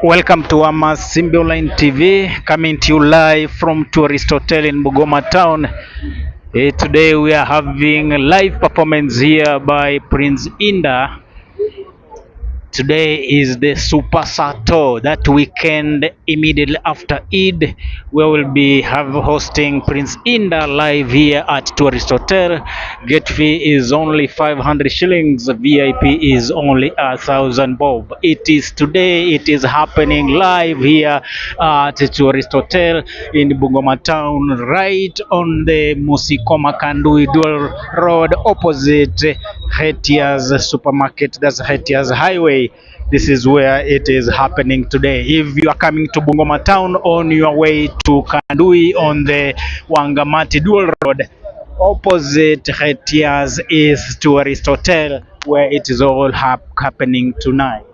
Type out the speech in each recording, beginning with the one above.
Welcome to Amas Simbi TV, coming to you live from Tourist Hotel in Bungoma Town. Today we are having a live performance here by Prince Indah. Today is the Super Sato. That weekend, immediately after Eid, we will be hosting Prince Indah live here at Tourist Hotel. Gate fee is only 500 shillings. VIP is only 1,000 bob. It is today. It is happening live here at Tourist Hotel in Bungoma Town, right on the Musikoma Kandui Dual Road, opposite Hetia's Supermarket. That's Hetia's Highway. This is where it is happening today. If you are coming to Bungoma Town on your way to Kandui on the Wangamati Dual Road, opposite Hetia's is Tourist Hotel, where it is all happening tonight.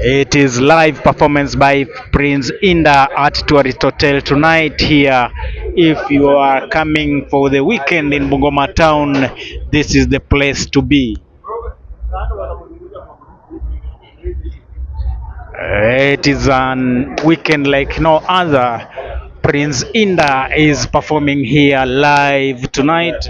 It is live performance by Prince Indah at Tourist Hotel tonight here. If you are coming for the weekend in Bungoma Town, this is the place to be. It is an weekend like no other. Prince Indah is performing here live tonight.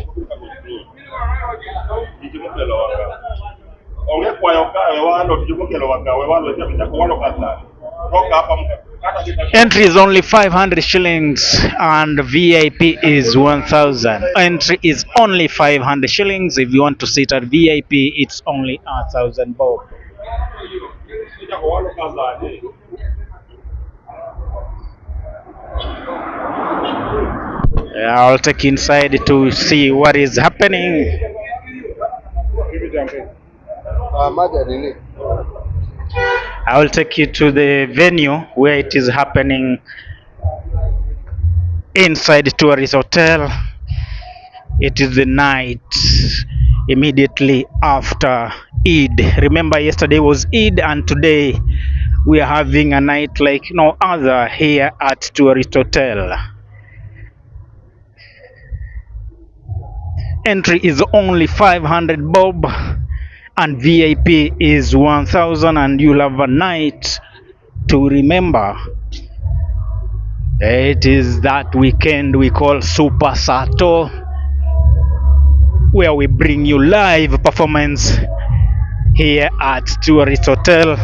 Entry is only 500 shillings and VIP is 1,000. Entry is only 500 shillings. If you want to sit at VIP, it's only 1,000 bob. I'll take you inside to see what is happening. I will take you to the venue where it is happening inside the Tourist Hotel. It is the night immediately after Eid. Remember, yesterday was Eid and today we are having a night like no other here at Tourist Hotel. Entry is only 500 bob and VIP is 1,000, and you'll have a night to remember. It is that weekend we call Super Sato, where we bring you live performance here at Tourist Hotel.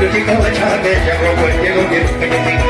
Tutti come c'è,